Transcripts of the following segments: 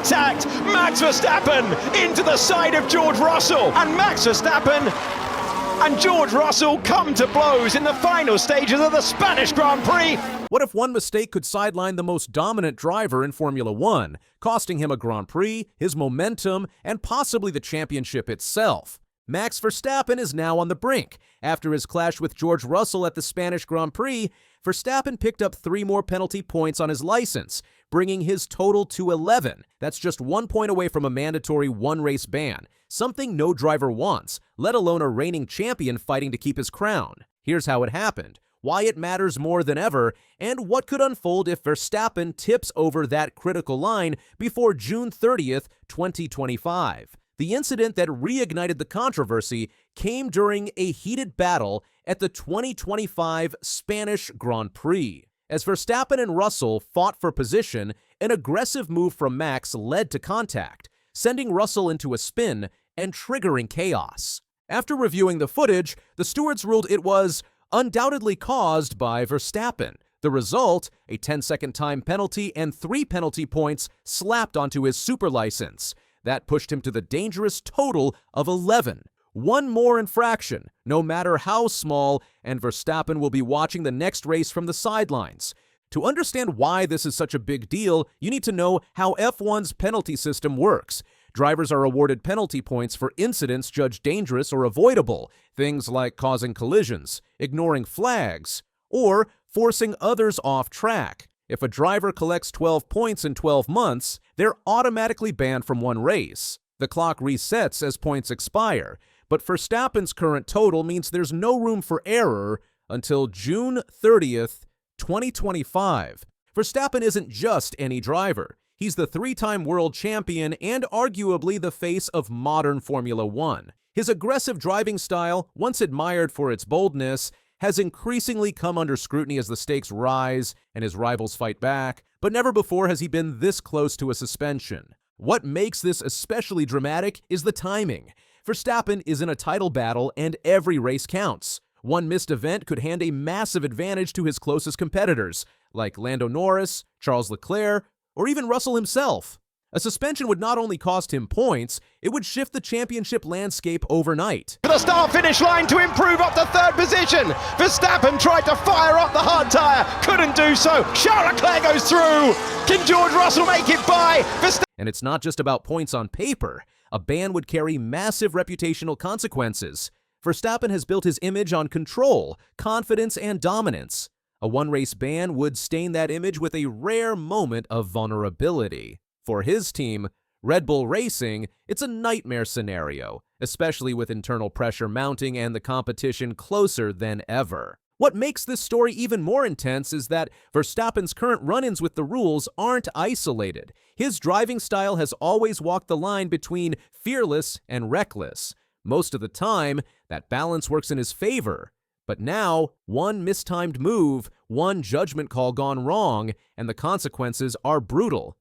contact. Max Verstappen into the side of George Russell. And Max Verstappen and George Russell come to blows in the final stages of the Spanish Grand Prix. What if one mistake could sideline the most dominant driver in Formula One, costing him a Grand Prix, his momentum, and possibly the championship itself? Max Verstappen is now on the brink. After his clash with George Russell at the Spanish Grand Prix, Verstappen picked up 3 more penalty points on his license, bringing his total to 11. That's just 1 point away from a mandatory 1-race ban, something no driver wants, let alone a reigning champion fighting to keep his crown. Here's how it happened, why it matters more than ever, and what could unfold if Verstappen tips over that critical line before June 30th, 2025. The incident that reignited the controversy came during a heated battle at the 2025 Spanish Grand Prix. As Verstappen and Russell fought for position, an aggressive move from Max led to contact, sending Russell into a spin and triggering chaos. After reviewing the footage, the stewards ruled it was undoubtedly caused by Verstappen. The result, a 10-second time penalty and 3 penalty points slapped onto his super license. That pushed him to the dangerous total of 11. One more infraction, no matter how small, and Verstappen will be watching the next race from the sidelines. To understand why this is such a big deal, you need to know how F1's penalty system works. Drivers are awarded penalty points for incidents judged dangerous or avoidable, things like causing collisions, ignoring flags, or forcing others off track. If a driver collects 12 points in 12 months, they're automatically banned from one race. The clock resets as points expire, but Verstappen's current total means there's no room for error until June 30th, 2025. Verstappen isn't just any driver. He's the 3-time world champion and arguably the face of modern Formula One. His aggressive driving style, once admired for its boldness, has increasingly come under scrutiny as the stakes rise and his rivals fight back, but never before has he been this close to a suspension. What makes this especially dramatic is the timing. Verstappen is in a title battle and every race counts. One missed event could hand a massive advantage to his closest competitors, like Lando Norris, Charles Leclerc, or even Russell himself. A suspension would not only cost him points, it would shift the championship landscape overnight. For the start-finish line to improve up to 3rd position. Verstappen tried to fire up the hard tyre, couldn't do so. Charles Leclerc goes through. Can George Russell make it by? And it's not just about points on paper. A ban would carry massive reputational consequences. Verstappen has built his image on control, confidence, and dominance. A 1-race ban would stain that image with a rare moment of vulnerability. For his team, Red Bull Racing, it's a nightmare scenario, especially with internal pressure mounting and the competition closer than ever. What makes this story even more intense is that Verstappen's current run-ins with the rules aren't isolated. His driving style has always walked the line between fearless and reckless. Most of the time, that balance works in his favor. But now, one mistimed move, one judgment call gone wrong, and the consequences are brutal.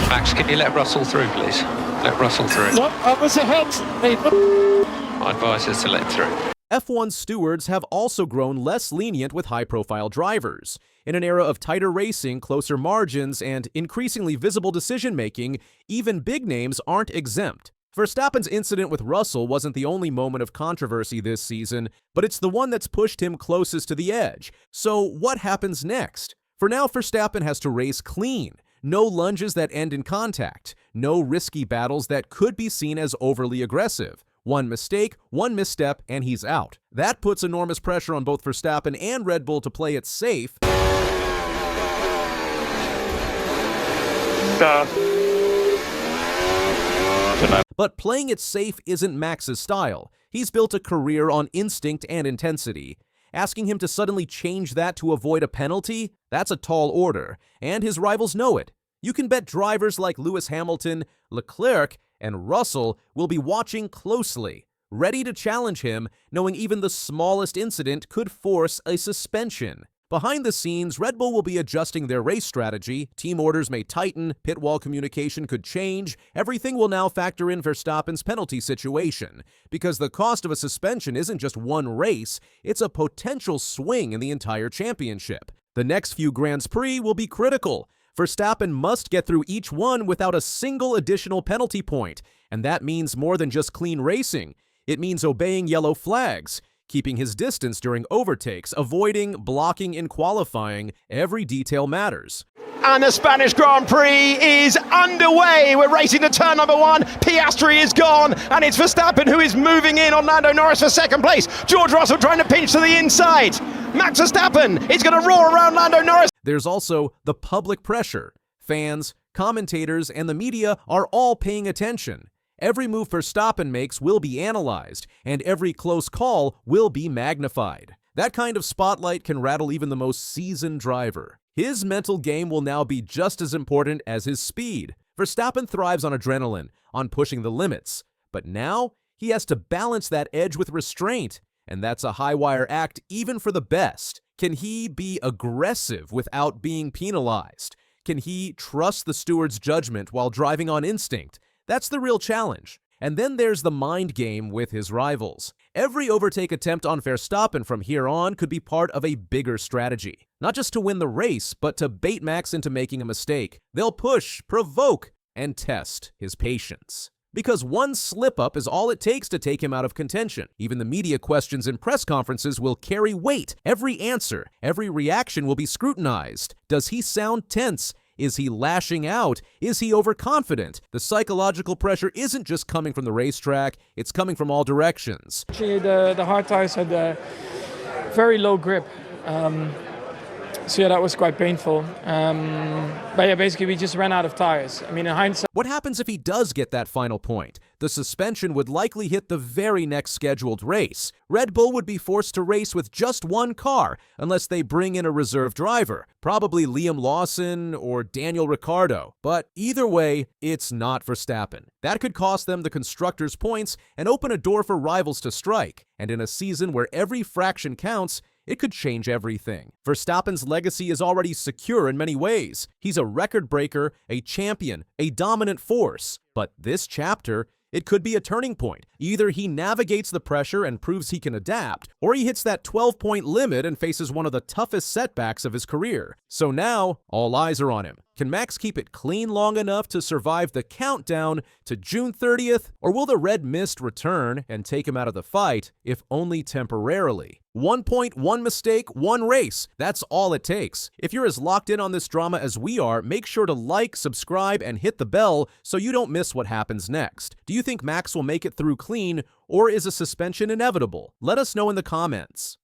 Max, can you let Russell through, please? Let Russell through. No, I was ahead. I advise us to let through. F1 stewards have also grown less lenient with high-profile drivers. In an era of tighter racing, closer margins, and increasingly visible decision-making, even big names aren't exempt. Verstappen's incident with Russell wasn't the only moment of controversy this season, but it's the one that's pushed him closest to the edge. So what happens next? For now, Verstappen has to race clean. No lunges that end in contact. No risky battles that could be seen as overly aggressive. One mistake, one misstep, and he's out. That puts enormous pressure on both Verstappen and Red Bull to play it safe. But playing it safe isn't Max's style. He's built a career on instinct and intensity. Asking him to suddenly change that to avoid a penalty? That's a tall order, and his rivals know it. You can bet drivers like Lewis Hamilton, Leclerc, and Russell will be watching closely, ready to challenge him, knowing even the smallest incident could force a suspension. Behind the scenes, Red Bull will be adjusting their race strategy, team orders may tighten, pit wall communication could change, everything will now factor in Verstappen's penalty situation, because the cost of a suspension isn't just one race, it's a potential swing in the entire championship. The next few Grands Prix will be critical. Verstappen must get through each one without a single additional penalty point, and that means more than just clean racing. It means obeying yellow flags, keeping his distance during overtakes, avoiding blocking in qualifying. Every detail matters. And the Spanish Grand Prix is underway. We're racing to turn number 1. Piastri is gone, and it's Verstappen who is moving in on Lando Norris for second place. George Russell trying to pinch to the inside. Max Verstappen is going to roar around Lando Norris. There's also the public pressure. Fans, commentators, and the media are all paying attention. Every move Verstappen makes will be analyzed, and every close call will be magnified. That kind of spotlight can rattle even the most seasoned driver. His mental game will now be just as important as his speed. Verstappen thrives on adrenaline, on pushing the limits. But now, he has to balance that edge with restraint, and that's a high-wire act even for the best. Can he be aggressive without being penalized? Can he trust the steward's judgment while driving on instinct? That's the real challenge. And then there's the mind game with his rivals. Every overtake attempt on Verstappen from here on could be part of a bigger strategy. Not just to win the race, but to bait Max into making a mistake. They'll push, provoke, and test his patience. Because one slip-up is all it takes to take him out of contention. Even the media questions in press conferences will carry weight. Every answer, every reaction will be scrutinized. Does he sound tense? Is he lashing out? Is he overconfident? The psychological pressure isn't just coming from the racetrack, it's coming from all directions. Actually, the hard tires had very low grip. So yeah, that was quite painful. But yeah, basically we just ran out of tires. I mean, in hindsight... What happens if he does get that final point? The suspension would likely hit the very next scheduled race. Red Bull would be forced to race with just one car, unless they bring in a reserve driver, probably Liam Lawson or Daniel Ricciardo. But either way, it's not Verstappen. That could cost them the constructors' points and open a door for rivals to strike. And in a season where every fraction counts, it could change everything. Verstappen's legacy is already secure in many ways. He's a record breaker, a champion, a dominant force. But this chapter, it could be a turning point. Either he navigates the pressure and proves he can adapt, or he hits that 12-point limit and faces one of the toughest setbacks of his career. So now, all eyes are on him. Can Max keep it clean long enough to survive the countdown to June 30th? Or will the red mist return and take him out of the fight, if only temporarily? 1 point, 1 mistake, 1 race. That's all it takes. If you're as locked in on this drama as we are, make sure to like, subscribe, and hit the bell so you don't miss what happens next. Do you think Max will make it through clean, or is a suspension inevitable? Let us know in the comments.